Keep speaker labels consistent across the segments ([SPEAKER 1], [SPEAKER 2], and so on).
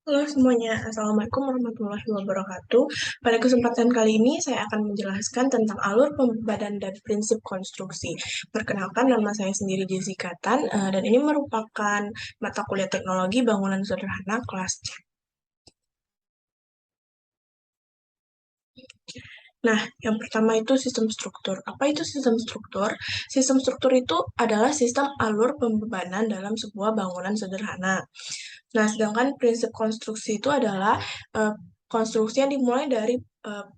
[SPEAKER 1] Halo semuanya, Assalamualaikum warahmatullahi wabarakatuh. Pada kesempatan kali ini saya akan menjelaskan tentang alur pembebanan dan prinsip konstruksi. Perkenalkan, nama saya sendiri Jessica Tan, dan ini merupakan mata kuliah teknologi bangunan sederhana kelas C. Nah, yang pertama itu sistem struktur. Apa itu sistem struktur? Sistem struktur itu adalah sistem alur pembebanan dalam sebuah bangunan sederhana. Nah, sedangkan prinsip konstruksi itu adalah konstruksi yang dimulai dari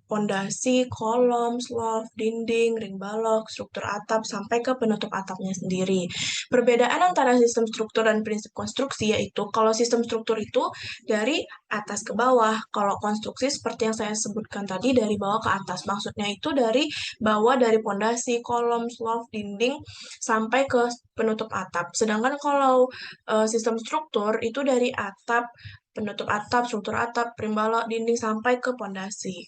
[SPEAKER 1] pondasi, kolom, slof, dinding, ring balok, struktur atap, sampai ke penutup atapnya sendiri. Perbedaan antara sistem struktur dan prinsip konstruksi yaitu kalau sistem struktur itu dari atas ke bawah, kalau konstruksi seperti yang saya sebutkan tadi dari bawah ke atas. Maksudnya itu dari bawah dari pondasi, kolom, slof, dinding, sampai ke penutup atap. Sedangkan kalau sistem struktur itu dari atap, penutup atap, struktur atap, primbalok, dinding, sampai ke pondasi.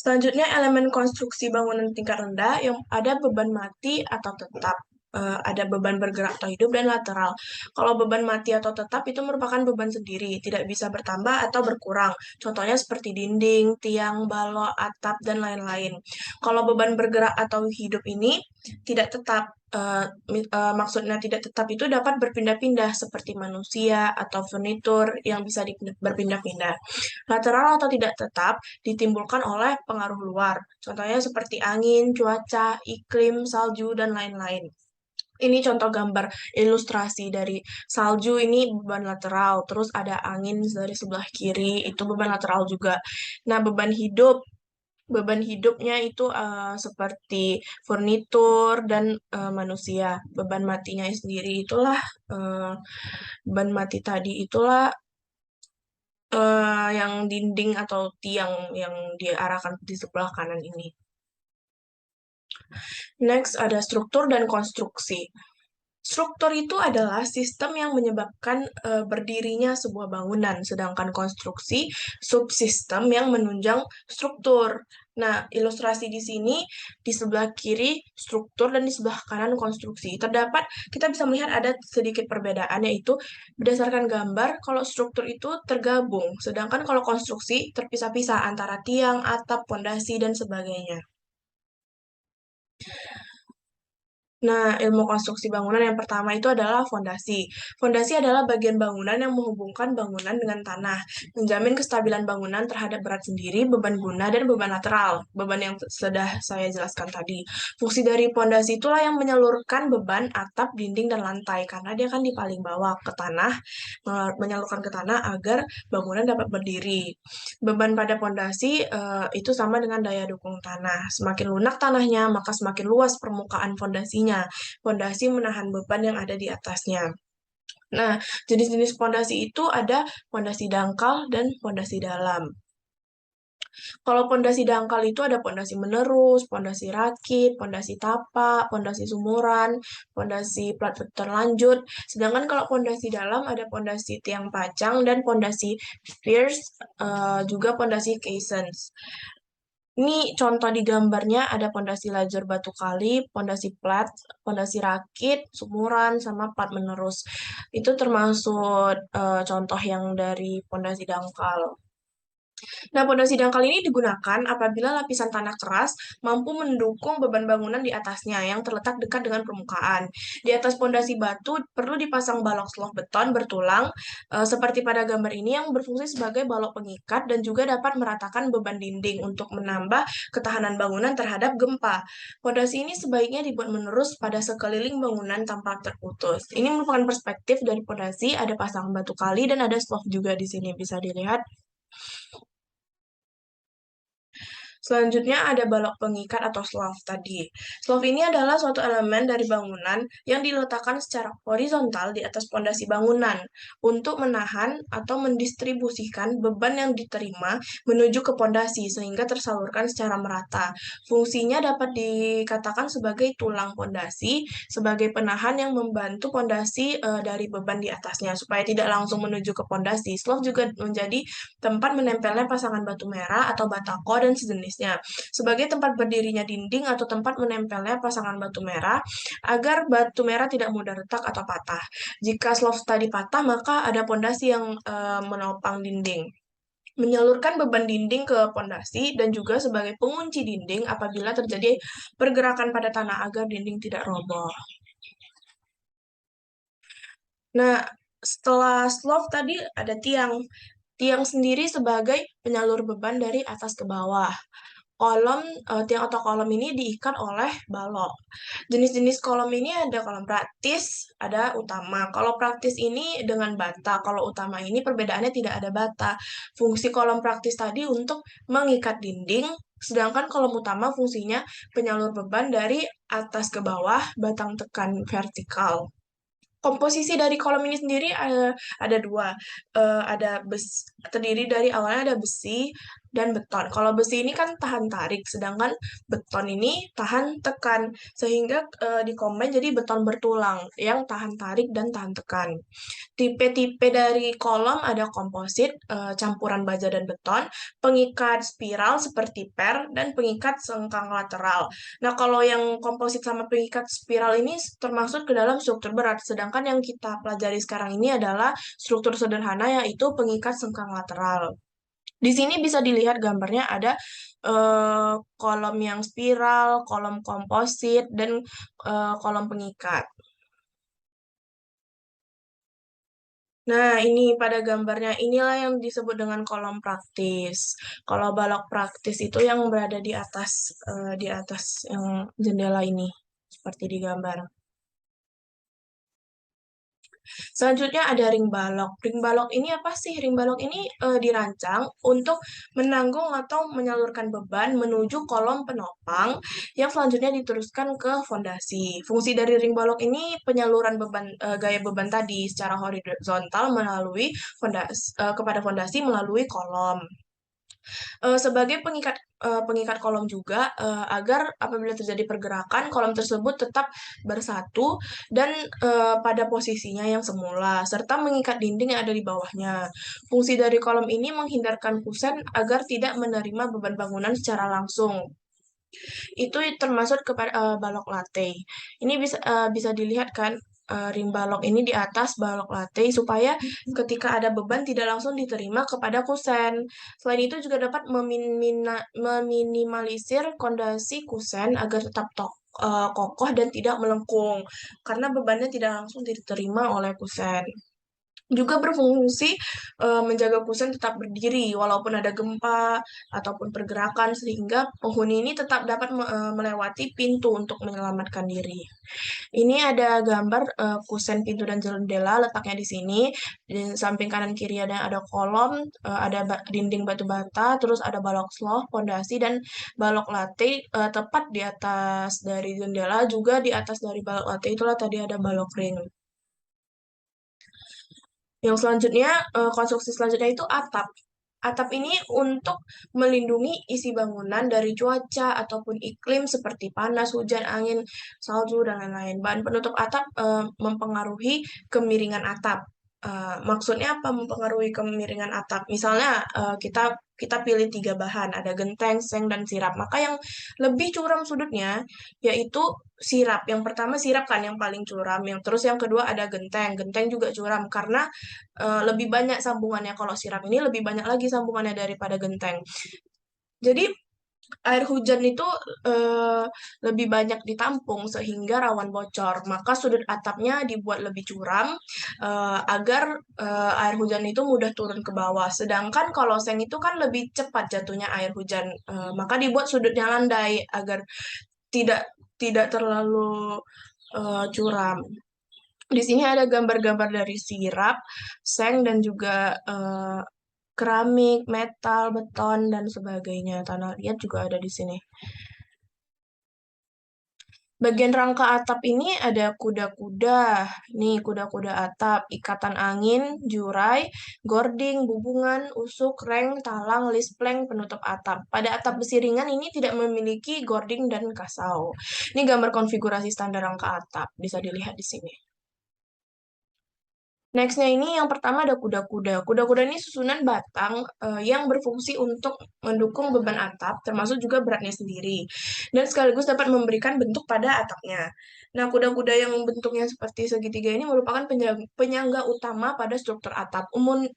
[SPEAKER 1] Selanjutnya, elemen konstruksi bangunan tingkat rendah yang ada beban mati atau tetap. Ada beban bergerak atau hidup dan lateral. Kalau beban mati atau tetap itu merupakan beban sendiri, tidak bisa bertambah atau berkurang. Contohnya seperti dinding, tiang, balok, atap, dan lain-lain. Kalau beban bergerak atau hidup ini tidak tetap. Maksudnya tidak tetap itu dapat berpindah-pindah seperti manusia atau furnitur yang bisa berpindah-pindah. Lateral atau tidak tetap ditimbulkan oleh pengaruh luar, contohnya seperti angin, cuaca, iklim, salju, dan lain-lain. Ini contoh gambar ilustrasi dari salju, ini beban lateral, terus ada angin dari sebelah kiri, itu beban lateral juga. Nah, beban hidupnya itu seperti furnitur dan manusia. Beban matinya sendiri itulah beban mati tadi itulah yang dinding atau tiang yang diarahkan di sebelah kanan ini. Next, ada struktur dan konstruksi. Struktur itu adalah sistem yang menyebabkan berdirinya sebuah bangunan, sedangkan konstruksi subsistem yang menunjang struktur. Nah, ilustrasi di sini di sebelah kiri struktur dan di sebelah kanan konstruksi. Kita bisa melihat ada sedikit perbedaan, yaitu berdasarkan gambar, kalau struktur itu tergabung, sedangkan kalau konstruksi terpisah-pisah antara tiang, atap, pondasi, dan sebagainya. Nah, ilmu konstruksi bangunan yang pertama itu adalah fondasi. Fondasi adalah bagian bangunan yang menghubungkan bangunan dengan tanah, menjamin kestabilan bangunan terhadap berat sendiri, beban guna, dan beban lateral. Beban yang sudah saya jelaskan tadi. Fungsi dari fondasi itulah yang menyalurkan beban atap, dinding, dan lantai, karena dia kan di paling bawah ke tanah, menyalurkan ke tanah agar bangunan dapat berdiri. Beban pada pondasi itu sama dengan daya dukung tanah. Semakin lunak tanahnya, maka semakin luas permukaan fondasinya. Fondasi menahan beban yang ada di atasnya. Nah, jenis-jenis fondasi itu ada fondasi dangkal dan fondasi dalam. Kalau pondasi dangkal itu ada pondasi menerus, pondasi rakit, pondasi tapak, pondasi sumuran, pondasi plat terlanjut. Sedangkan kalau pondasi dalam ada pondasi tiang pacang dan pondasi piers, juga pondasi caissons. Ini contoh di gambarnya ada pondasi lajur batu kali, pondasi plat, pondasi rakit, sumuran, sama plat menerus. Itu termasuk contoh yang dari pondasi dangkal. Nah, pondasi dangkal ini digunakan apabila lapisan tanah keras mampu mendukung beban bangunan di atasnya yang terletak dekat dengan permukaan. Di atas pondasi batu perlu dipasang balok slof beton bertulang seperti pada gambar ini yang berfungsi sebagai balok pengikat dan juga dapat meratakan beban dinding untuk menambah ketahanan bangunan terhadap gempa. Pondasi ini sebaiknya dibuat menerus pada sekeliling bangunan tanpa terputus. Ini merupakan perspektif dari pondasi, ada pasang batu kali dan ada slof juga di sini bisa dilihat. Selanjutnya ada balok pengikat atau slof tadi. Slof ini adalah suatu elemen dari bangunan yang diletakkan secara horizontal di atas pondasi bangunan untuk menahan atau mendistribusikan beban yang diterima menuju ke pondasi sehingga tersalurkan secara merata. Fungsinya dapat dikatakan sebagai tulang pondasi, sebagai penahan yang membantu pondasi dari beban di atasnya supaya tidak langsung menuju ke pondasi. Slof juga menjadi tempat menempelnya pasangan batu merah atau batako dan sejenisnya jenisnya, sebagai tempat berdirinya dinding atau tempat menempelnya pasangan batu merah agar batu merah tidak mudah retak atau patah. Jika slope tadi patah, maka ada pondasi yang menopang dinding. Menyalurkan beban dinding ke pondasi dan juga sebagai pengunci dinding apabila terjadi pergerakan pada tanah agar dinding tidak roboh. Nah, setelah slope tadi ada tiang. Tiang sendiri sebagai penyalur beban dari atas ke bawah. Tiang atau kolom ini diikat oleh balok. Jenis-jenis kolom ini ada kolom praktis, ada utama. Kalau praktis ini dengan bata, kalau utama ini perbedaannya tidak ada bata. Fungsi kolom praktis tadi untuk mengikat dinding, sedangkan kolom utama fungsinya penyalur beban dari atas ke bawah, batang tekan vertikal. Komposisi dari kolom ini sendiri ada dua. Ada terdiri dari awalnya ada besi dan beton. Kalau besi ini kan tahan tarik, sedangkan beton ini tahan tekan, sehingga dikombin jadi beton bertulang yang tahan tarik dan tahan tekan. Tipe-tipe dari kolom ada komposit, campuran baja dan beton, pengikat spiral seperti per, dan pengikat sengkang lateral. Nah, kalau yang komposit sama pengikat spiral ini termasuk ke dalam struktur berat, sedangkan yang kita pelajari sekarang ini adalah struktur sederhana yaitu pengikat sengkang lateral. Di sini bisa dilihat gambarnya ada kolom yang spiral, kolom komposit, dan kolom pengikat. Nah, ini pada gambarnya inilah yang disebut dengan kolom praktis. Kalau balok praktis itu yang berada di atas yang jendela ini, seperti di gambar. Selanjutnya ada ring balok. Ring balok ini apa sih? Ring balok ini dirancang untuk menanggung atau menyalurkan beban menuju kolom penopang yang selanjutnya diteruskan ke fondasi. Fungsi dari ring balok ini penyaluran beban gaya beban tadi secara horizontal melalui kepada fondasi melalui kolom. Sebagai pengikat kolom juga agar apabila terjadi pergerakan kolom tersebut tetap bersatu dan pada posisinya yang semula serta mengikat dinding yang ada di bawahnya. Fungsi dari kolom ini menghindarkan kusen agar tidak menerima beban bangunan secara langsung. Itu termasuk kepada balok latte. Ini bisa dilihat kan ring balok ini di atas balok latte supaya ketika ada beban tidak langsung diterima kepada kusen. Selain itu juga dapat meminimalisir kondisi kusen agar tetap kokoh dan tidak melengkung karena bebannya tidak langsung diterima oleh kusen. Juga berfungsi menjaga kusen tetap berdiri walaupun ada gempa ataupun pergerakan sehingga penghuni ini tetap dapat melewati pintu untuk menyelamatkan diri. Ini ada gambar kusen pintu dan jendela letaknya di sini. Di samping kanan kiri ada kolom, ada dinding batu bata, terus ada balok sloh, pondasi dan balok latte tepat di atas dari jendela juga di atas dari balok latte itulah tadi ada balok ring. Yang selanjutnya, konstruksi selanjutnya itu atap. Atap ini untuk melindungi isi bangunan dari cuaca ataupun iklim seperti panas, hujan, angin, salju, dan lain-lain. Bahan penutup atap mempengaruhi kemiringan atap. Maksudnya apa mempengaruhi kemiringan atap? Misalnya kita kita pilih tiga bahan, ada genteng, seng, dan sirap. Maka yang lebih curam sudutnya yaitu sirap. Yang pertama sirap kan yang paling curam. Terus yang kedua ada genteng. Genteng juga curam karena lebih banyak sambungannya. Kalau sirap ini lebih banyak lagi sambungannya daripada genteng. Jadi air hujan itu eh, lebih banyak ditampung sehingga rawan bocor. Maka sudut atapnya dibuat lebih curam agar air hujan itu mudah turun ke bawah. Sedangkan kalau seng itu kan lebih cepat jatuhnya air hujan, maka dibuat sudutnya landai agar tidak tidak terlalu curam. Di sini ada gambar-gambar dari sirap, seng, dan juga keramik, metal, beton, dan sebagainya. Tanah liat juga ada di sini. Bagian rangka atap ini ada kuda-kuda. Nih, kuda-kuda atap, ikatan angin, jurai, gording, bubungan, usuk, reng, talang, lispleng, penutup atap. Pada atap besi ringan ini tidak memiliki gording dan kasau. Ini gambar konfigurasi standar rangka atap, bisa dilihat di sini. Nextnya ini yang pertama ada kuda-kuda. Kuda-kuda ini susunan batang yang berfungsi untuk mendukung beban atap, termasuk juga beratnya sendiri, dan sekaligus dapat memberikan bentuk pada atapnya. Nah, kuda-kuda yang bentuknya seperti segitiga ini merupakan penyangga utama pada struktur atap.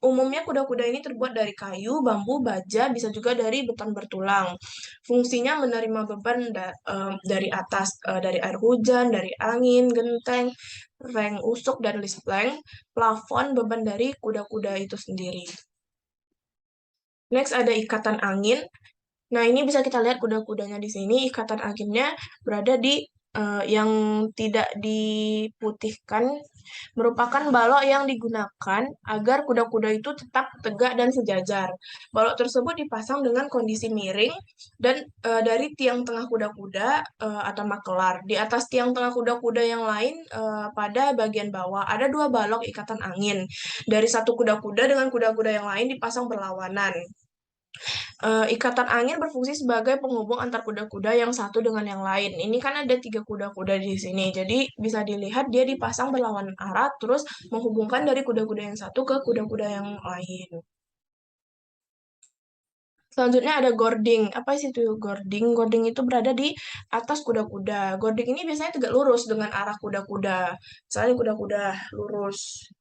[SPEAKER 1] Umumnya kuda-kuda ini terbuat dari kayu, bambu, baja, bisa juga dari beton bertulang. Fungsinya menerima beban dari atas, dari air hujan, dari angin, genteng, reng usuk, dan lispleng plafon beban dari kuda-kuda itu sendiri. Next ada ikatan angin. Nah, ini bisa kita lihat kuda-kudanya di sini. Ikatan anginnya berada di yang tidak diputihkan, merupakan balok yang digunakan agar kuda-kuda itu tetap tegak dan sejajar. Balok tersebut dipasang dengan kondisi miring dan dari tiang tengah kuda-kuda atau makelar. Di atas tiang tengah kuda-kuda yang lain pada bagian bawah ada dua balok ikatan angin. Dari satu kuda-kuda dengan kuda-kuda yang lain dipasang berlawanan. Ikatan angin berfungsi sebagai penghubung antar kuda-kuda yang satu dengan yang lain. Ini kan ada tiga kuda-kuda di sini, jadi bisa dilihat dia dipasang berlawanan arah, terus menghubungkan dari kuda-kuda yang satu ke kuda-kuda yang lain. Selanjutnya ada gording. Apa sih itu gording? Gording itu berada di atas kuda-kuda. Gording ini biasanya tegak lurus dengan arah kuda-kuda. Misalnya kuda-kuda lurus.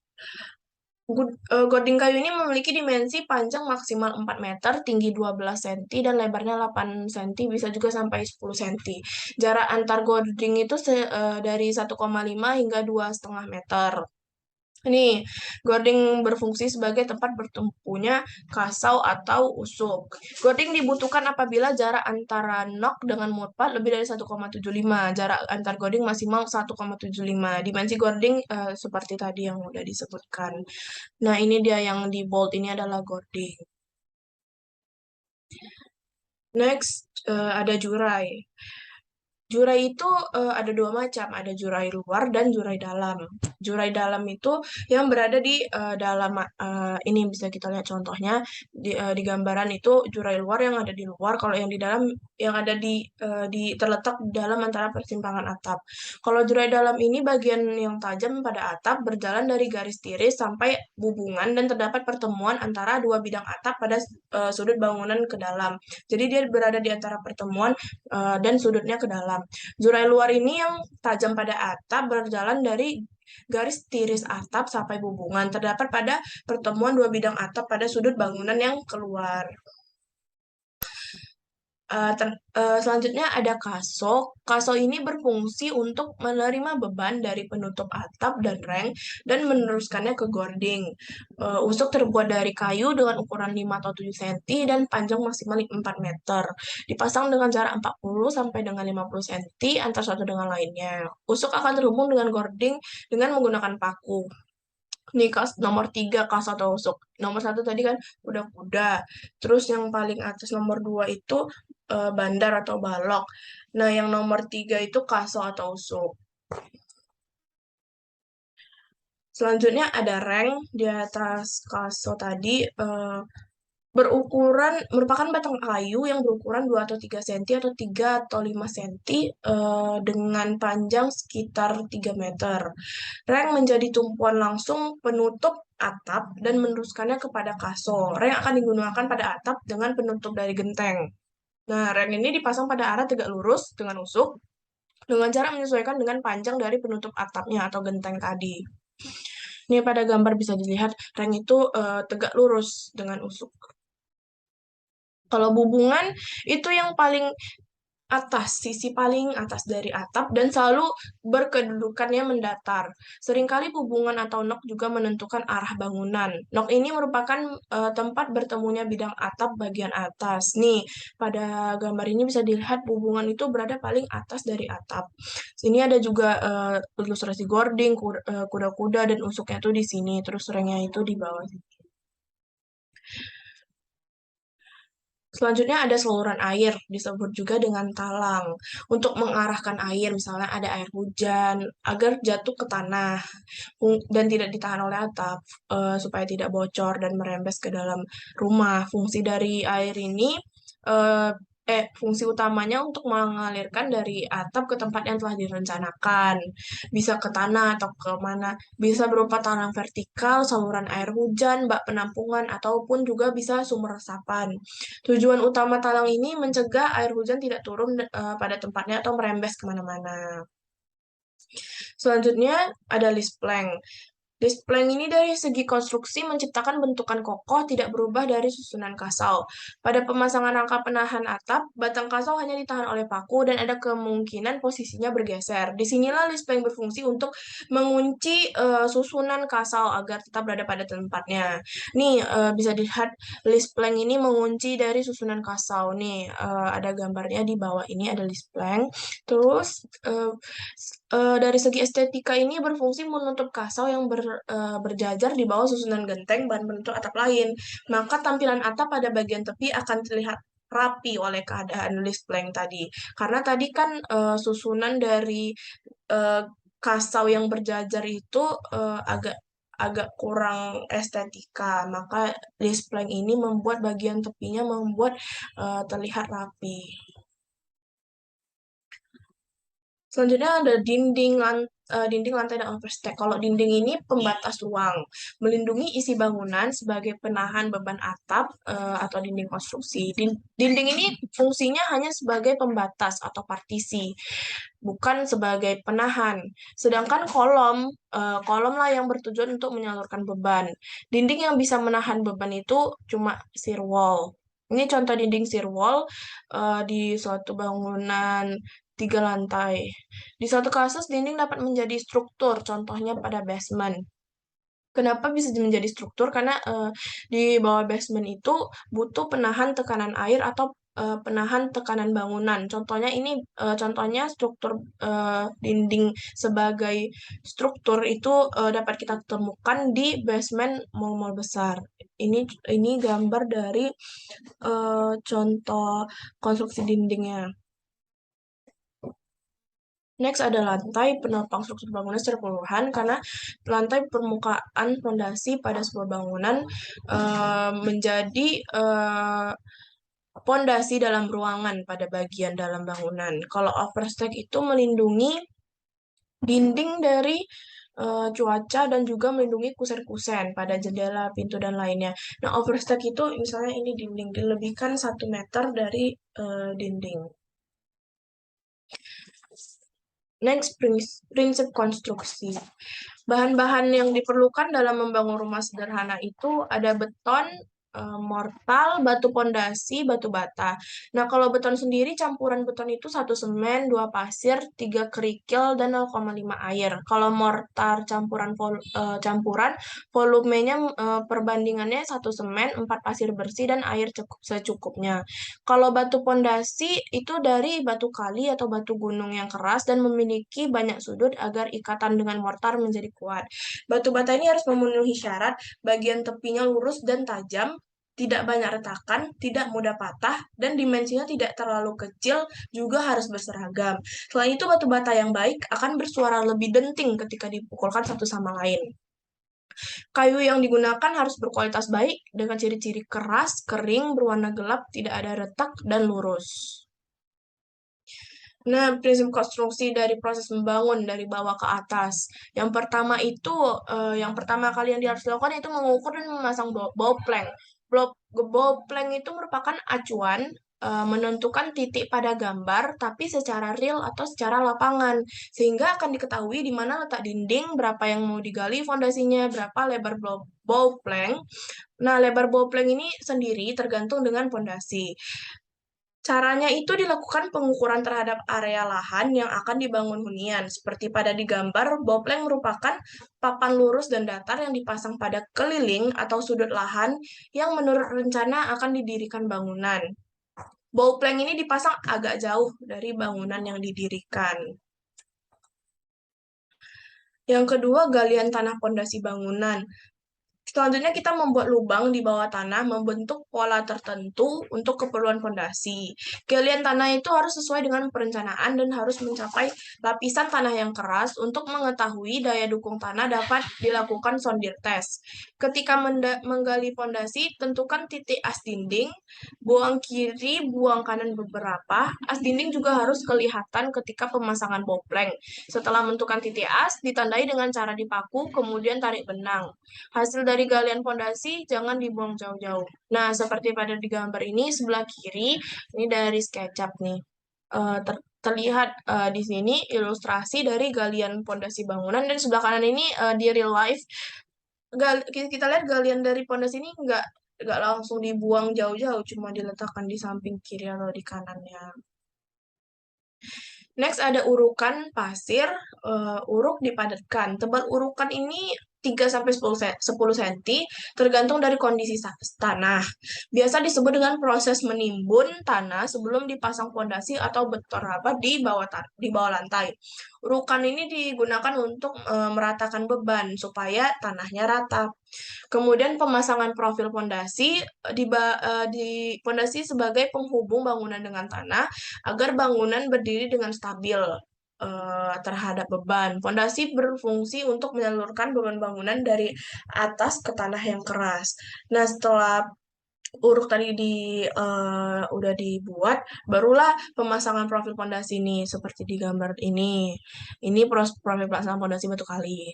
[SPEAKER 1] Gording kayu ini memiliki dimensi panjang maksimal 4 meter, tinggi 12 cm, dan lebarnya 8 cm, bisa juga sampai 10 cm. Jarak antar gording itu dari 1,5 hingga 2,5 meter. Ini, gording berfungsi sebagai tempat bertumpunya kasau atau usuk. Gording dibutuhkan apabila jarak antara nok dengan murpad lebih dari 1,75. Jarak antar gording maksimal 1,75. Dimensi gording seperti tadi yang udah disebutkan. Nah, ini dia yang di bold, ini adalah gording. Next, ada jurai. Jurai itu ada dua macam, ada jurai luar dan jurai dalam. Jurai dalam itu yang berada di dalam, ini bisa kita lihat contohnya di gambaran itu jurai luar yang ada di luar, kalau yang di dalam yang ada di terletak di dalam antara persimpangan atap. Kalau jurai dalam ini bagian yang tajam pada atap berjalan dari garis tiris sampai bubungan dan terdapat pertemuan antara dua bidang atap pada sudut bangunan ke dalam. Jadi dia berada di antara pertemuan dan sudutnya ke dalam. Jurai luar ini yang tajam pada atap berjalan dari garis tiris atap sampai bubungan terdapat pada pertemuan dua bidang atap pada sudut bangunan yang keluar. Selanjutnya ada kaso. Kaso ini berfungsi untuk menerima beban dari penutup atap dan reng dan meneruskannya ke gording. Usuk terbuat dari kayu dengan ukuran 5 atau 7 cm dan panjang maksimal 4 meter. Dipasang dengan jarak 40 sampai dengan 50 cm antara satu dengan lainnya. Usuk akan terhubung dengan gording dengan menggunakan paku. Nih nomor 3 kas atau usuk. Nomor 1 tadi kan udah kuda. Terus yang paling atas nomor 2 itu bandar atau balok. Nah, yang nomor 3 itu kaso atau usuk. Selanjutnya ada reng di atas kaso tadi. Berukuran merupakan batang kayu yang berukuran 2 atau 3 cm atau 3 atau 5 cm dengan panjang sekitar 3 meter. Reng menjadi tumpuan langsung penutup atap dan meneruskannya kepada kaso. Reng akan digunakan pada atap dengan penutup dari genteng. Nah, rem ini dipasang pada arah tegak lurus dengan usuk dengan cara menyesuaikan dengan panjang dari penutup atapnya atau genteng tadi. Ini pada gambar bisa dilihat rem itu tegak lurus dengan usuk. Kalau bubungan itu yang paling atas, sisi paling atas dari atap dan selalu berkedudukannya mendatar. Seringkali hubungan atau nok juga menentukan arah bangunan. Nok ini merupakan tempat bertemunya bidang atap bagian atas. Nih, pada gambar ini bisa dilihat hubungan itu berada paling atas dari atap. Sini ada juga ilustrasi gording, kuda-kuda dan usuknya tuh di sini, terus rengnya itu di bawah. Selanjutnya ada saluran air, disebut juga dengan talang. Untuk mengarahkan air, misalnya ada air hujan, agar jatuh ke tanah dan tidak ditahan oleh atap, supaya tidak bocor dan merembes ke dalam rumah. Fungsi dari air ini, eh, fungsi utamanya untuk mengalirkan dari atap ke tempat yang telah direncanakan. Bisa ke tanah atau ke mana. Bisa berupa tanah vertikal, saluran air hujan, bak penampungan, ataupun juga bisa sumur resapan. Tujuan utama talang ini mencegah air hujan tidak turun pada tempatnya atau merembes kemana-mana. Selanjutnya ada list plank. List plank ini dari segi konstruksi menciptakan bentukan kokoh tidak berubah dari susunan kasau. Pada pemasangan rangka penahan atap, batang kasau hanya ditahan oleh paku dan ada kemungkinan posisinya bergeser. Disinilah list plank berfungsi untuk mengunci susunan kasau agar tetap berada pada tempatnya. Nih bisa dilihat list plank ini mengunci dari susunan kasau. Nih ada gambarnya di bawah ini ada list plank. Terus dari segi estetika ini berfungsi menutup kasau yang berjajar di bawah susunan genteng bahan bentuk atap lain. Maka tampilan atap pada bagian tepi akan terlihat rapi oleh keadaan list plank tadi. Karena tadi kan susunan dari eh, kasau yang berjajar itu agak agak kurang estetika. Maka list plank ini membuat bagian tepinya membuat terlihat rapi. Selanjutnya ada dinding lantai dan overstack. Kalau dinding ini pembatas ruang, melindungi isi bangunan sebagai penahan beban atap atau dinding konstruksi. Dinding ini fungsinya hanya sebagai pembatas atau partisi, bukan sebagai penahan. Sedangkan kolom lah yang bertujuan untuk menyalurkan beban. Dinding yang bisa menahan beban itu cuma shear wall. Ini contoh dinding shear wall di suatu bangunan 3 lantai. Di suatu kasus, dinding dapat menjadi struktur, contohnya pada basement. Kenapa bisa menjadi struktur? Karena di bawah basement itu butuh penahan tekanan air atau penahan tekanan bangunan. Contohnya struktur dinding sebagai struktur itu dapat kita temukan di basement mall-mall besar. Ini ini gambar dari contoh konstruksi dindingnya. Next ada lantai penopang struktur bangunan secara keseluruhan karena lantai permukaan fondasi pada sebuah bangunan menjadi fondasi dalam ruangan pada bagian dalam bangunan. Kalau overstack itu melindungi dinding dari cuaca dan juga melindungi kusen-kusen pada jendela, pintu, dan lainnya. Nah, overstack itu misalnya ini dinding dilebihkan 1 meter dari dinding. Next, prinsip konstruksi. Bahan-bahan yang diperlukan dalam membangun rumah sederhana itu ada beton, mortal, batu pondasi, batu bata. Nah, kalau beton sendiri, campuran beton itu 1 semen, 2 pasir, 3 kerikil, dan 0,5 air. Kalau mortar campuran, volumenya perbandingannya 1 semen, 4 pasir bersih, dan air secukupnya. Kalau batu pondasi itu dari batu kali atau batu gunung yang keras dan memiliki banyak sudut agar ikatan dengan mortar menjadi kuat. Batu bata ini harus memenuhi syarat bagian tepinya lurus dan tajam, tidak banyak retakan, tidak mudah patah, dan dimensinya tidak terlalu kecil, juga harus berseragam. Selain itu, batu bata yang baik akan bersuara lebih denting ketika dipukulkan satu sama lain. Kayu yang digunakan harus berkualitas baik dengan ciri-ciri keras, kering, berwarna gelap, tidak ada retak, dan lurus. Nah, prinsip konstruksi dari proses membangun dari bawah ke atas. Yang pertama kali yang harus dilakukan itu mengukur dan memasang bow plank. Bow plank itu merupakan acuan menentukan titik pada gambar, tapi secara real atau secara lapangan, sehingga akan diketahui di mana letak dinding, berapa yang mau digali fondasinya, berapa lebar bow plank. Nah, lebar bow plank ini sendiri tergantung dengan fondasi. Caranya itu dilakukan pengukuran terhadap area lahan yang akan dibangun hunian. Seperti pada di gambar, bopleng merupakan papan lurus dan datar yang dipasang pada keliling atau sudut lahan yang menurut rencana akan didirikan bangunan. Bopleng ini dipasang agak jauh dari bangunan yang didirikan. Yang kedua, galian tanah pondasi bangunan. Selanjutnya kita membuat lubang di bawah tanah membentuk pola tertentu untuk keperluan fondasi. Galian tanah itu harus sesuai dengan perencanaan dan harus mencapai lapisan tanah yang keras. Untuk mengetahui daya dukung tanah dapat dilakukan sondir test. Ketika menggali fondasi, tentukan titik as dinding, buang kiri, buang kanan beberapa. As dinding juga harus kelihatan ketika pemasangan bopleng. Setelah menentukan titik as, ditandai dengan cara dipaku, kemudian tarik benang. Hasil dari galian fondasi jangan dibuang jauh-jauh. Nah, seperti pada di gambar ini, sebelah kiri, ini dari SketchUp nih. Terlihat di sini ilustrasi dari galian fondasi bangunan, dan sebelah kanan ini di real life. Kita lihat galian dari fondasi ini nggak langsung dibuang jauh-jauh, cuma diletakkan di samping kiri atau di kanannya. Next ada urukan pasir, uruk dipadatkan. Tebal urukan ini 3 sampai 10 cm tergantung dari kondisi tanah. Biasa disebut dengan proses menimbun tanah sebelum dipasang fondasi atau beton rapat di bawah lantai. Urukan ini digunakan untuk meratakan beban supaya tanahnya rata. Kemudian pemasangan profil fondasi di fondasi sebagai penghubung bangunan dengan tanah agar bangunan berdiri dengan stabil terhadap beban. Fondasi berfungsi untuk menyalurkan beban bangunan dari atas ke tanah yang keras. Nah, setelah uruk tadi udah dibuat, barulah pemasangan profil fondasi ini seperti di gambar ini. Ini profil pemasangan fondasi batu kali.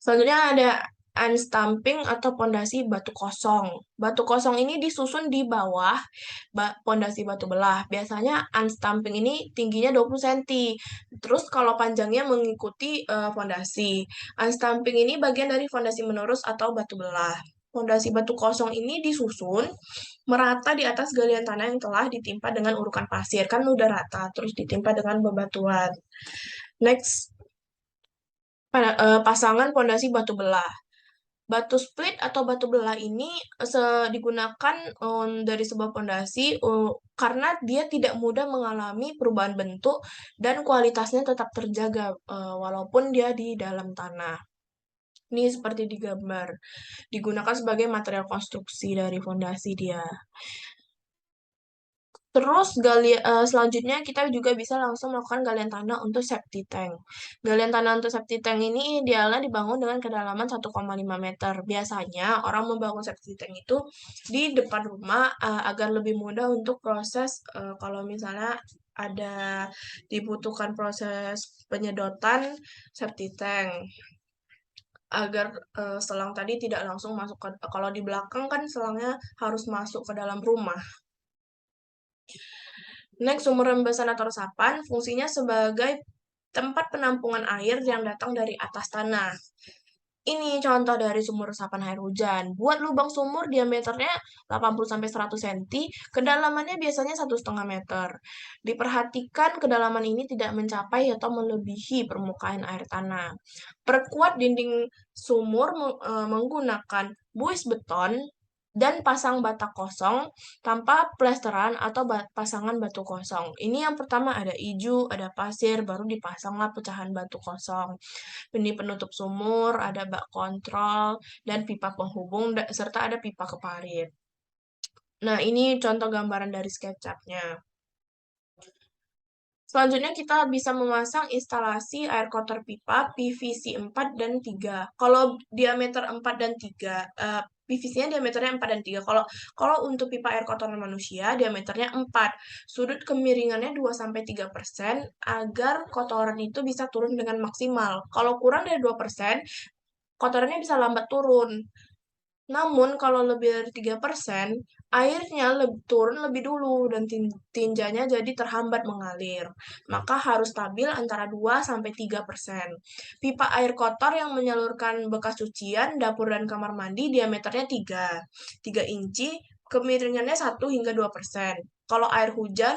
[SPEAKER 1] Selanjutnya ada unstamping atau pondasi batu kosong. Batu kosong ini disusun di bawah pondasi batu belah. Biasanya unstamping ini tingginya 20 cm. Terus kalau panjangnya mengikuti fondasi. Unstamping ini bagian dari fondasi menerus atau batu belah. Fondasi batu kosong ini disusun merata di atas galian tanah yang telah ditimpa dengan urukan pasir. Kan udah rata, terus ditimpa dengan bebatuan. Next, pasangan fondasi batu belah. Batu split atau batu belah ini digunakan dari sebuah fondasi karena dia tidak mudah mengalami perubahan bentuk dan kualitasnya tetap terjaga walaupun dia di dalam tanah. Ini seperti di gambar, digunakan sebagai material konstruksi dari fondasi dia. Terus selanjutnya kita juga bisa langsung melakukan galian tanah untuk septic tank. Galian tanah untuk septic tank ini idealnya dibangun dengan kedalaman 1,5 meter. Biasanya orang membangun septic tank itu di depan rumah agar lebih mudah untuk proses kalau misalnya ada dibutuhkan proses penyedotan septic tank agar selang tadi tidak langsung masuk ke, kalau di belakang kan selangnya harus masuk ke dalam rumah. Next, sumur rembesan atau resapan fungsinya sebagai tempat penampungan air yang datang dari atas tanah. Ini contoh dari sumur resapan air hujan. Buat lubang sumur diameternya 80-100 cm, kedalamannya biasanya 1,5 meter. Diperhatikan kedalaman ini tidak mencapai atau melebihi permukaan air tanah. Perkuat dinding sumur menggunakan buis beton dan pasang bata kosong tanpa plesteran atau pasangan batu kosong. Ini yang pertama ada iju, ada pasir, baru dipasanglah pecahan batu kosong. Ini penutup sumur, ada bak kontrol, dan pipa penghubung, serta ada pipa keparit. Nah, ini contoh gambaran dari SketchUp-nya. Selanjutnya kita bisa memasang instalasi air kotor pipa PVC 4 dan 3. Kalau diameter 4 dan 3, PVC-nya diameternya 4 dan 3. Kalau untuk pipa air kotor manusia diameternya 4. Sudut kemiringannya 2-3% agar kotoran itu bisa turun dengan maksimal. Kalau kurang dari 2%, kotorannya bisa lambat turun. Namun, kalau lebih dari 3%, airnya turun lebih dulu dan tinjanya jadi terhambat mengalir. Maka harus stabil antara 2-3%. Pipa air kotor yang menyalurkan bekas cucian, dapur dan kamar mandi diameternya 3 inci, kemiringannya 1-2%. Kalau air hujan,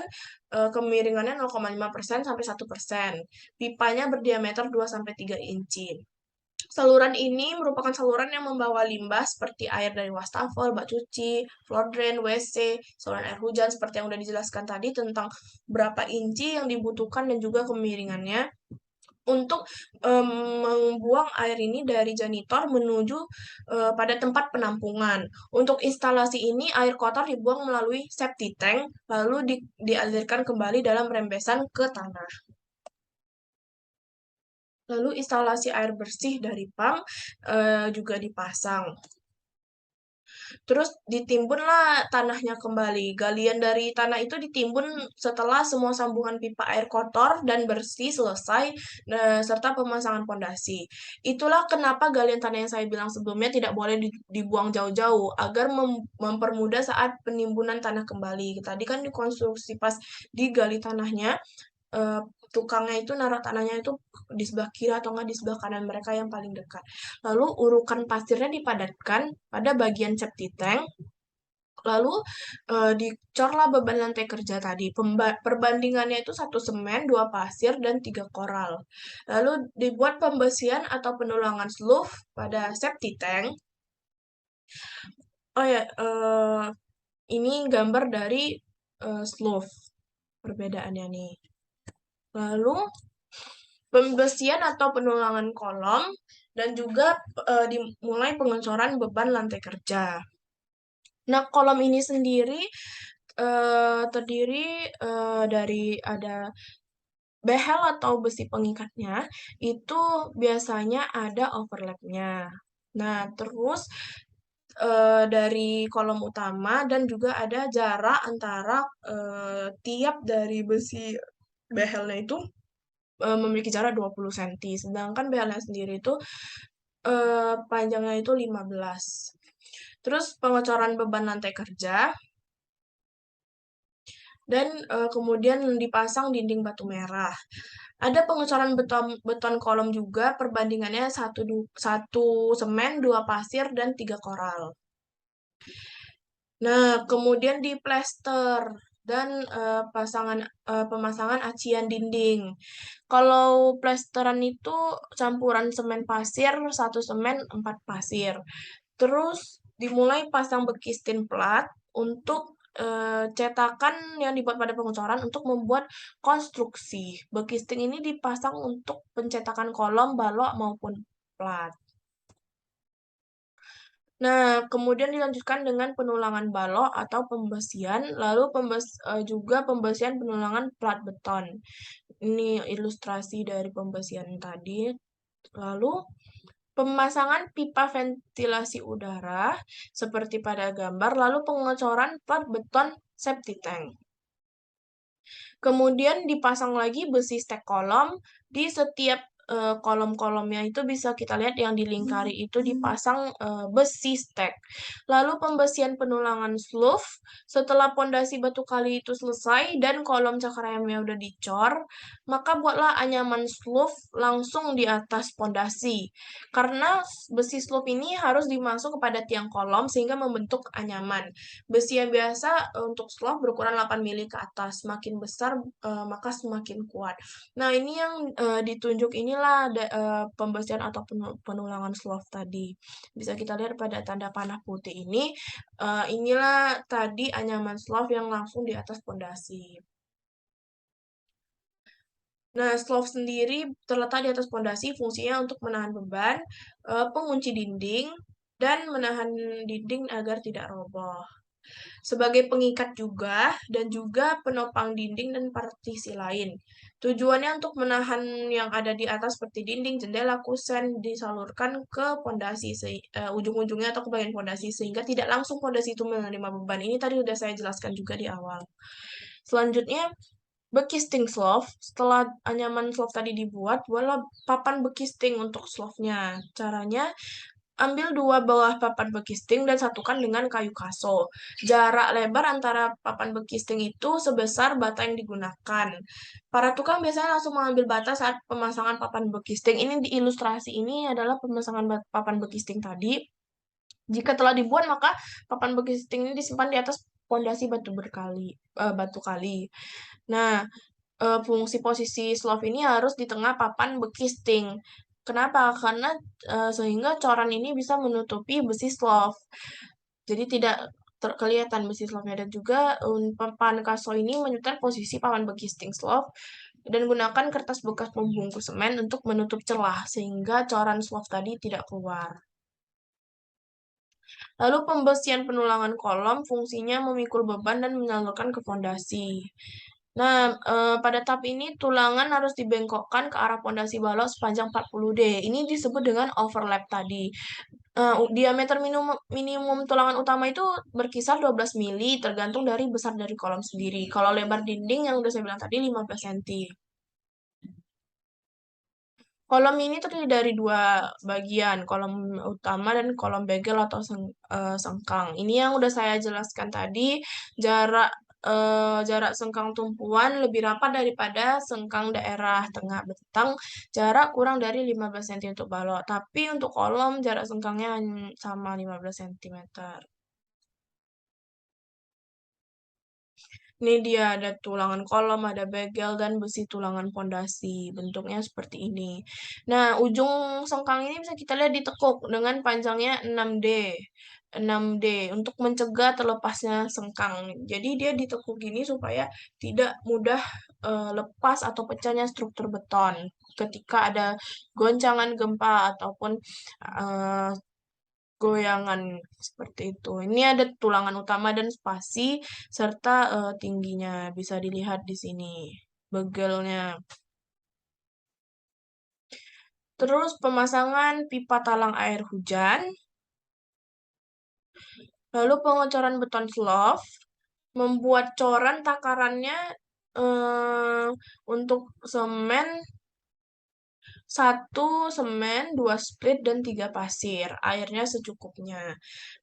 [SPEAKER 1] kemiringannya 0,5% sampai 1%. Pipanya berdiameter 2-3 inci. Saluran ini merupakan saluran yang membawa limbah seperti air dari wastafel, bak cuci, floor drain, WC, saluran air hujan seperti yang sudah dijelaskan tadi tentang berapa inci yang dibutuhkan dan juga kemiringannya. untuk membuang air ini dari janitor menuju pada tempat penampungan. Untuk instalasi ini, air kotor dibuang melalui septic tank, lalu dialirkan kembali dalam rembesan ke tanah. Lalu instalasi air bersih dari pump juga dipasang. Terus ditimbunlah tanahnya kembali. Galian dari tanah itu ditimbun setelah semua sambungan pipa air kotor dan bersih selesai, serta pemasangan pondasi. Itulah kenapa galian tanah yang saya bilang sebelumnya tidak boleh dibuang jauh-jauh, agar mempermudah saat penimbunan tanah kembali. Tadi kan dikonstruksi pas digali tanahnya, eh, tukangnya itu naruh tanahnya itu di sebelah kiri atau enggak di sebelah kanan mereka yang paling dekat. Lalu urukan pasirnya dipadatkan pada bagian septic tank. Lalu dicorlah beban lantai kerja tadi. Perbandingannya itu satu semen, dua pasir, dan tiga koral. Lalu dibuat pembersihan atau penulangan slough pada septic tank. Oh ya, ini gambar dari slough. Perbedaannya nih. Lalu pembersihan atau penulangan kolom dan juga dimulai pengecoran beban lantai kerja. Nah, kolom ini sendiri terdiri dari ada behel atau besi pengikatnya, itu biasanya ada overlapnya. Nah, terus dari kolom utama dan juga ada jarak antara tiap dari besi behelnya itu memiliki jarak 20 cm, sedangkan behelnya sendiri itu panjangnya itu 15. Terus pengecoran beban lantai kerja, dan kemudian dipasang dinding batu merah. Ada pengecoran beton beton kolom juga, perbandingannya satu semen, dua pasir, dan tiga koral. Nah, kemudian di plester dan pemasangan acian dinding. Kalau plesteran itu campuran semen pasir, satu semen, empat pasir. Terus dimulai pasang bekis tin plat untuk cetakan yang dibuat pada pengecoran untuk membuat konstruksi. Bekis tin ini dipasang untuk pencetakan kolom, balok maupun plat. Nah, kemudian dilanjutkan dengan penulangan balok atau pembesian, lalu juga pembesian penulangan plat beton. Ini ilustrasi dari pembesian tadi. Lalu pemasangan pipa ventilasi udara seperti pada gambar, lalu pengecoran plat beton septic tank. Kemudian dipasang lagi besi stek kolom di setiap kolom-kolomnya itu bisa kita lihat yang dilingkari itu dipasang besi stek. Lalu pembesian penulangan slough setelah pondasi batu kali itu selesai dan kolom cakrayamnya udah dicor, maka buatlah anyaman slough langsung di atas pondasi. Karena besi slough ini harus dimasuk kepada tiang kolom sehingga membentuk anyaman. Besi yang biasa untuk slough berukuran 8 mili ke atas, semakin besar maka semakin kuat. Nah, ini yang ditunjuk inilah pembesian atau penulangan slough tadi. Bisa kita lihat pada tanda panah putih ini. Inilah tadi anyaman slough yang langsung di atas pondasi. Nah, slough sendiri terletak di atas pondasi, fungsinya untuk menahan beban, pengunci dinding, dan menahan dinding agar tidak roboh. Sebagai pengikat juga, dan juga penopang dinding dan partisi lain. Tujuannya untuk menahan yang ada di atas seperti dinding, jendela, kusen disalurkan ke pondasi, ujung-ujungnya atau ke bagian pondasi, sehingga tidak langsung pondasi itu menerima beban. Ini tadi sudah saya jelaskan juga di awal. Selanjutnya, bekisting slough. Setelah anyaman slough tadi dibuat, buatlah papan bekisting untuk slough-nya. Caranya, ambil dua bawah papan bekisting dan satukan dengan kayu kaso. Jarak lebar antara papan bekisting itu sebesar bata yang digunakan. Para tukang biasanya langsung mengambil bata saat pemasangan papan bekisting. Ini di ilustrasi ini adalah pemasangan papan bekisting tadi. Jika telah dibuat, maka papan bekisting ini disimpan di atas pondasi batu kali. Nah, fungsi posisi slough ini harus di tengah papan bekisting. Kenapa? Karena sehingga coran ini bisa menutupi besi slough. Jadi tidak kelihatan besi slove-nya, dan juga papan kaso ini menyetar posisi papan bagi sting slove dan gunakan kertas bekas pembungkus semen untuk menutup celah sehingga coran slove tadi tidak keluar. Lalu pembesian penulangan kolom fungsinya memikul beban dan menyalurkan ke fondasi. Nah, pada tahap ini tulangan harus dibengkokkan ke arah fondasi balok sepanjang 40 D. Ini disebut dengan overlap tadi. Diameter minimum, minimum tulangan utama itu berkisar 12 mili tergantung dari besar dari kolom sendiri. Kalau lebar dinding yang udah saya bilang tadi 15 cm. Kolom ini terdiri dari dua bagian, kolom utama dan kolom begel atau sengkang. Ini yang udah saya jelaskan tadi, jarak jarak sengkang tumpuan lebih rapat daripada sengkang daerah tengah bentang, jarak kurang dari 15 cm untuk balok. Tapi untuk kolom jarak sengkangnya sama 15 cm. Ini dia ada tulangan kolom, ada begel, dan besi tulangan pondasi. Bentuknya seperti ini. Nah, ujung sengkang ini bisa kita lihat ditekuk dengan panjangnya 6D. 6D untuk mencegah terlepasnya sengkang. Jadi dia ditekuk gini supaya tidak mudah lepas atau pecahnya struktur beton ketika ada goncangan gempa ataupun eh, goyangan seperti itu. Ini ada tulangan utama dan spasi serta tingginya bisa dilihat di sini. Begelnya. Terus pemasangan pipa talang air hujan, lalu pengecoran beton slove, membuat coran takarannya eh, untuk semen satu semen, dua split, dan tiga pasir. Airnya secukupnya.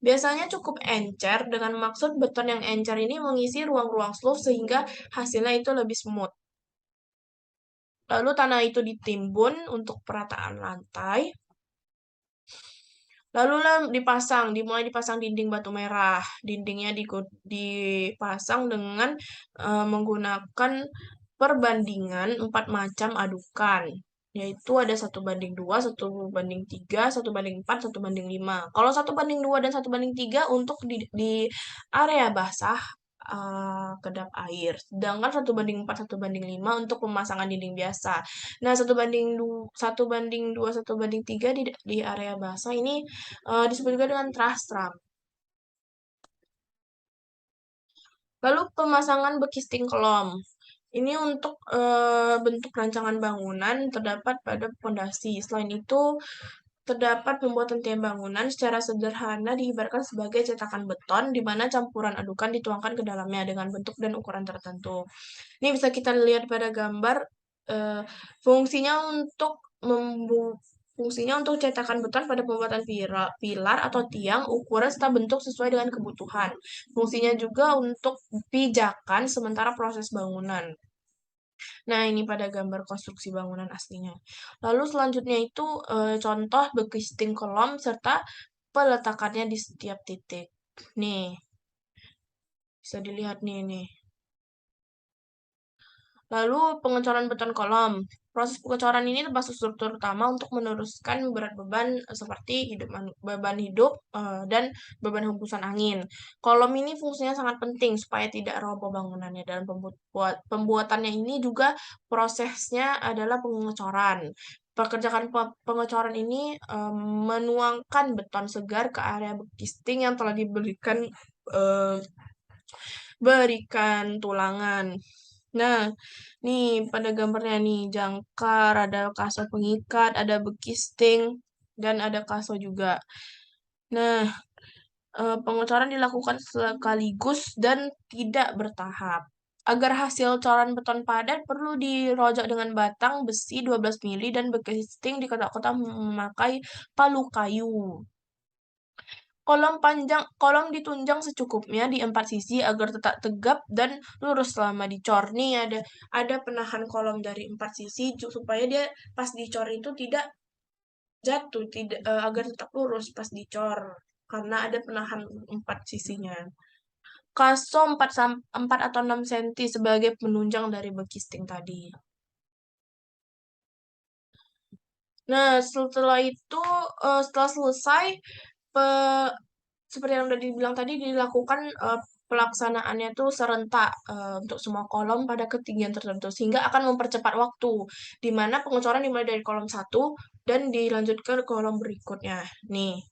[SPEAKER 1] Biasanya cukup encer dengan maksud beton yang encer ini mengisi ruang-ruang slope sehingga hasilnya itu lebih smooth. Lalu tanah itu ditimbun untuk perataan lantai. Lalu lah dimulai dipasang dinding batu merah. Dindingnya dipasang dengan menggunakan perbandingan 4 macam adukan, yaitu ada 1:2, 1:3, 1:4, 1:5. Kalau 1:2 dan 1:3 untuk di area basah kedap air, sedangkan 1:4, 1:5 untuk pemasangan dinding biasa. Nah, 1:2, 1:3 di area basah ini disebut juga dengan trastram. Lalu pemasangan bekisting kolom. Ini untuk bentuk rancangan bangunan terdapat pada fondasi. Selain itu, terdapat pembuatan tiang bangunan secara sederhana diibaratkan sebagai cetakan beton di mana campuran adukan dituangkan ke dalamnya dengan bentuk dan ukuran tertentu. Ini bisa kita lihat pada gambar eh, fungsinya untuk fungsinya untuk cetakan beton pada pembuatan pilar atau tiang ukuran serta bentuk sesuai dengan kebutuhan. Fungsinya juga untuk pijakan sementara proses bangunan. Nah, ini pada gambar konstruksi bangunan aslinya. Lalu selanjutnya itu contoh bekisting kolom serta peletakannya di setiap titik. Nih, bisa dilihat nih. Lalu pengecoran beton kolom. Proses pengecoran ini termasuk struktur utama untuk meneruskan berat beban seperti beban hidup dan beban hembusan angin. Kolom ini fungsinya sangat penting supaya tidak roboh bangunannya. Dan pembuatannya ini juga prosesnya adalah pengecoran. Pekerjaan pengecoran ini menuangkan beton segar ke area bekisting yang telah berikan tulangan. Nah, nih pada gambarnya nih jangkar, ada kaso pengikat, ada bekisting, dan ada kaso juga. Nah, pengecoran dilakukan sekaligus dan tidak bertahap. Agar hasil coran beton padat perlu dirojok dengan batang besi 12 mili dan bekisting dikotak-kotak memakai palu kayu. Kolom ditunjang secukupnya di 4 sisi agar tetap tegap dan lurus selama dicor. Nih ada penahan kolom dari 4 sisi supaya dia pas dicor itu tidak jatuh, tidak agar tetap lurus pas dicor karena ada penahan 4 sisinya. Kaso 4 atau 6 cm sebagai penunjang dari bekisting tadi. Nah, setelah itu setelah selesai seperti yang udah dibilang tadi dilakukan pelaksanaannya tuh serentak untuk semua kolom pada ketinggian tertentu sehingga akan mempercepat waktu di mana pengecoran dimulai dari kolom satu dan dilanjutkan ke kolom berikutnya. Nih,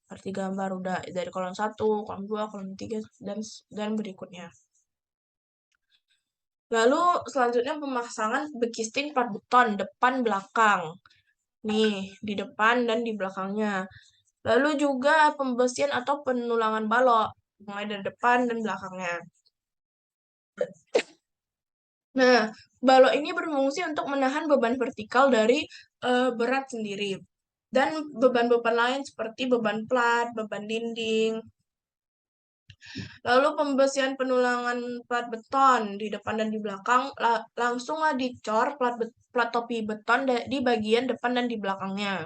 [SPEAKER 1] seperti gambar udah dari kolom satu, kolom 2, kolom 3 dan berikutnya. Lalu selanjutnya pemasangan bekisting plat beton depan belakang. Nih, di depan dan di belakangnya. Lalu juga pembersihan atau penulangan balok, mulai dari depan dan belakangnya. Nah, balok ini berfungsi untuk menahan beban vertikal dari berat sendiri. Dan beban-beban lain seperti beban plat, beban dinding. Lalu pembersihan penulangan plat beton di depan dan di belakang, langsunglah dicor plat topi beton di bagian depan dan di belakangnya.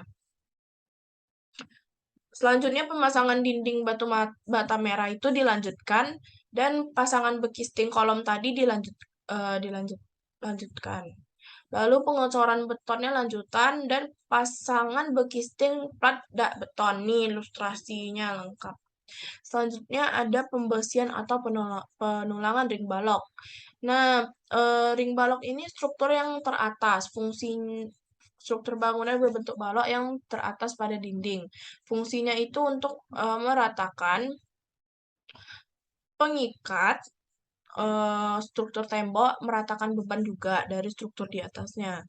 [SPEAKER 1] Selanjutnya pemasangan dinding bata merah itu dilanjutkan dan pasangan bekisting kolom tadi lanjutkan. Lalu pengecoran betonnya lanjutan dan pasangan bekisting plat dak beton. Nih ilustrasinya lengkap. Selanjutnya ada pembersihan atau penulangan ring balok. Nah, ring balok ini struktur yang teratas, struktur bangunan berbentuk balok yang teratas pada dinding. Fungsinya itu untuk meratakan pengikat struktur tembok, meratakan beban juga dari struktur di atasnya.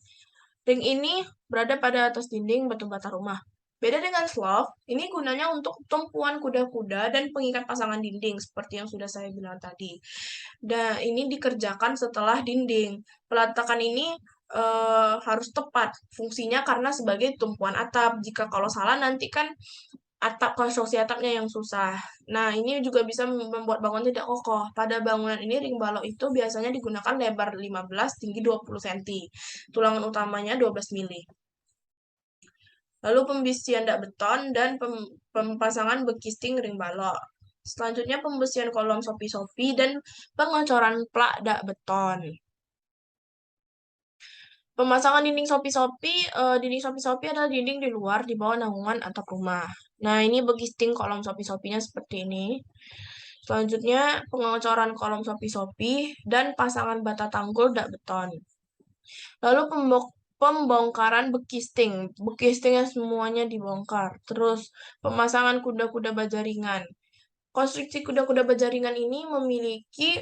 [SPEAKER 1] Ring ini berada pada atas dinding batu bata rumah. Beda dengan slope, ini gunanya untuk tumpuan kuda-kuda dan pengikat pasangan dinding, seperti yang sudah saya bilang tadi. Dan ini dikerjakan setelah dinding. Peletakan ini harus tepat fungsinya karena sebagai tumpuan atap. Jika kalau salah nanti kan konstruksi atapnya yang susah. Nah, ini juga bisa membuat bangunan tidak kokoh. Pada bangunan ini ring balok itu biasanya digunakan lebar 15, tinggi 20 cm. Tulangan utamanya 12 mili. Lalu pembisian dak beton dan pemasangan bekisting ring balok. Selanjutnya pembersihan kolom sopi-sopi dan pengecoran plak dak beton. Pemasangan dinding sopi-sopi adalah dinding di luar di bawah naungan atap rumah. Nah, ini bekisting kolom sopi-sopinya seperti ini. Selanjutnya pengecoran kolom sopi-sopi dan pasangan bata tanggul dak beton. Lalu pembongkaran bekisting. Bekistingnya semuanya dibongkar. Terus pemasangan kuda-kuda baja ringan. Konstruksi kuda-kuda baja ringan ini memiliki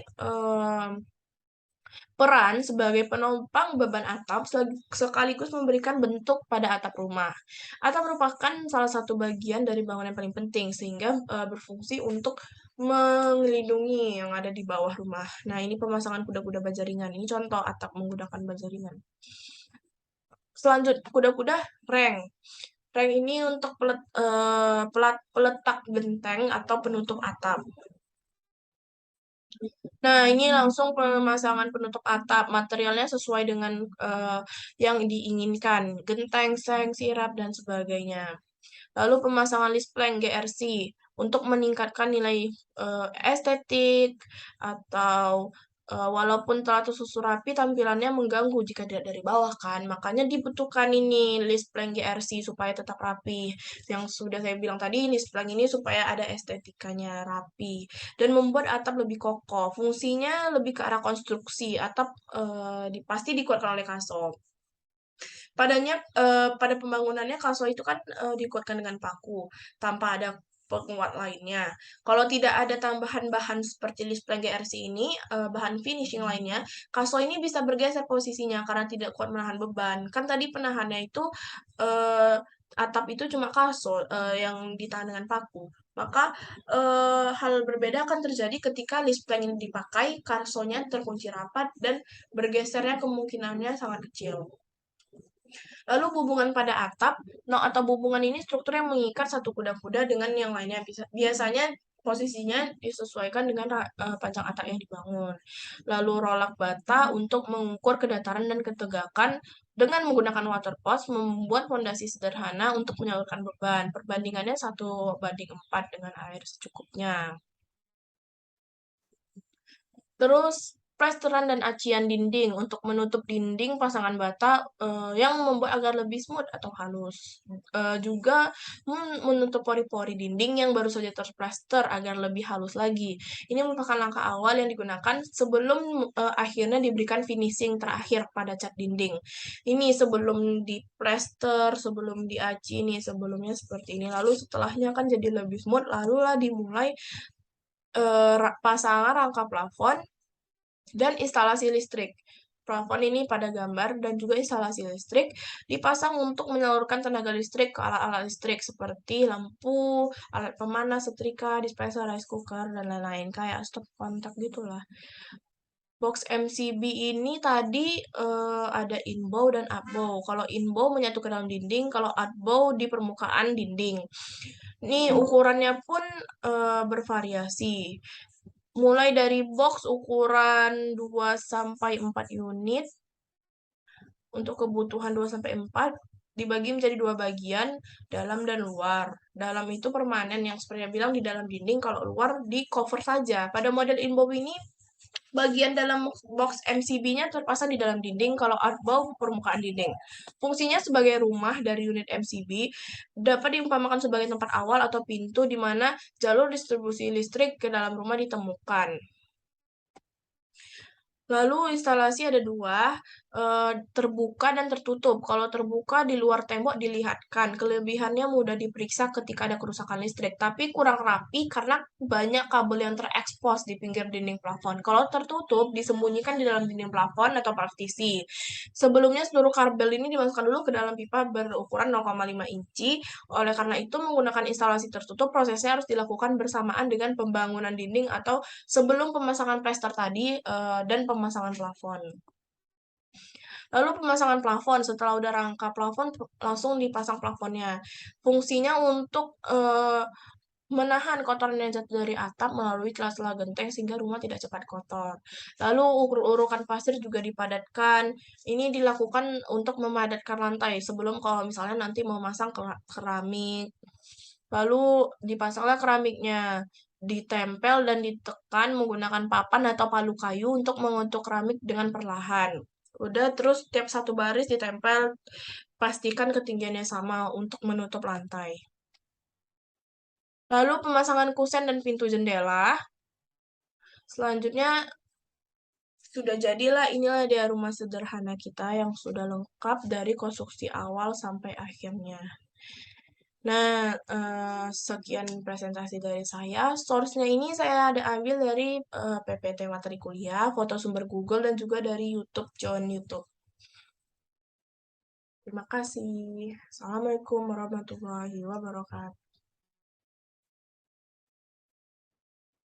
[SPEAKER 1] peran sebagai penopang beban atap sekaligus memberikan bentuk pada atap rumah. Atap merupakan salah satu bagian dari bangunan yang paling penting sehingga berfungsi untuk melindungi yang ada di bawah rumah. Nah, ini pemasangan kuda-kuda baja ringan. Ini contoh atap menggunakan baja ringan. Selanjutnya kuda-kuda rank. Rank ini untuk peletak genteng atau penutup atap. Nah, ini langsung pemasangan penutup atap. Materialnya sesuai dengan yang diinginkan. Genteng, seng, sirap, dan sebagainya. Lalu pemasangan list plank GRC untuk meningkatkan nilai estetik atau walaupun telah tersusun rapi, tampilannya mengganggu jika dilihat dari bawah kan. Makanya dibutuhkan ini list plank GRC supaya tetap rapi. Yang sudah saya bilang tadi, list plank ini supaya ada estetikanya rapi dan membuat atap lebih kokoh. Fungsinya lebih ke arah konstruksi. Atap pasti dikuatkan oleh kaso. Pada pembangunannya kaso itu kan dikuatkan dengan paku tanpa ada penguat lainnya. Kalau tidak ada tambahan bahan seperti list plank GRC ini, bahan finishing lainnya, kaso ini bisa bergeser posisinya karena tidak kuat menahan beban. Kan tadi penahannya itu eh, atap itu cuma kaso yang ditahan dengan paku. Maka hal berbeda akan terjadi ketika list plank ini dipakai, kasonya terkunci rapat dan bergesernya kemungkinannya sangat kecil. Lalu hubungan pada atap, no atau hubungan ini struktur yang mengikat satu kuda-kuda dengan yang lainnya. Biasanya posisinya disesuaikan dengan panjang atap yang dibangun. Lalu rolak bata untuk mengukur kedataran dan ketegakan dengan menggunakan water post membuat fondasi sederhana untuk menyalurkan beban. Perbandingannya 1:4 dengan air secukupnya. Terus plesteran dan acian dinding untuk menutup dinding pasangan bata yang membuat agar lebih smooth atau halus. Juga menutup pori-pori dinding yang baru saja terplester agar lebih halus lagi. Ini merupakan langkah awal yang digunakan sebelum akhirnya diberikan finishing terakhir pada cat dinding. Ini sebelum diplester, sebelum diaci nih, sebelumnya seperti ini. Lalu setelahnya kan jadi lebih smooth, lalulah dimulai pasangan rangka plafon dan instalasi listrik. Plafon ini pada gambar dan juga instalasi listrik dipasang untuk menyalurkan tenaga listrik ke alat-alat listrik seperti lampu, alat pemanas, setrika, dispenser, rice cooker, dan lain-lain. Kayak stop kontak gitulah. Box MCB ini tadi ada inbow dan outbow. Kalau inbow menyatu ke dalam dinding, kalau outbow di permukaan dinding. Ini ukurannya pun bervariasi. Mulai dari box ukuran 2 sampai 4 unit untuk kebutuhan 2 sampai 4 dibagi menjadi dua bagian, dalam dan luar. Dalam itu permanen yang seperti yang bilang di dalam dinding, kalau luar di cover saja. Pada model inbow ini bagian dalam box MCB-nya terpasang di dalam dinding, kalau outbow permukaan dinding. Fungsinya sebagai rumah dari unit MCB dapat diumpamakan sebagai tempat awal atau pintu di mana jalur distribusi listrik ke dalam rumah ditemukan. Lalu instalasi ada dua, terbuka dan tertutup. Kalau terbuka di luar tembok dilihatkan, kelebihannya mudah diperiksa ketika ada kerusakan listrik, tapi kurang rapi karena banyak kabel yang terekspos di pinggir dinding plafon. Kalau tertutup, disembunyikan di dalam dinding plafon atau partisi. Sebelumnya seluruh kabel ini dimasukkan dulu ke dalam pipa berukuran 0,5 inci. Oleh karena itu, menggunakan instalasi tertutup, prosesnya harus dilakukan bersamaan dengan pembangunan dinding atau sebelum pemasangan plester tadi dan pemasangan plafon. Lalu pemasangan plafon, setelah udah rangka plafon langsung dipasang plafonnya. Fungsinya untuk menahan kotoran yang jatuh dari atap melalui celah-celah genteng sehingga rumah tidak cepat kotor. Lalu urukan pasir juga dipadatkan. Ini dilakukan untuk memadatkan lantai sebelum kalau misalnya nanti mau masang keramik. Lalu dipasanglah keramiknya, ditempel dan ditekan menggunakan papan atau palu kayu untuk mengutuk keramik dengan perlahan. Udah terus tiap satu baris ditempel, pastikan ketinggiannya sama untuk menutup lantai. Lalu pemasangan kusen dan pintu jendela. Selanjutnya sudah jadilah, inilah dia rumah sederhana kita yang sudah lengkap dari konstruksi awal sampai akhirnya. Nah, sekian presentasi dari saya. Source-nya ini saya ada ambil dari PPT materi kuliah, foto sumber Google, dan juga dari YouTube, John YouTube. Terima kasih. Assalamualaikum warahmatullahi wabarakatuh.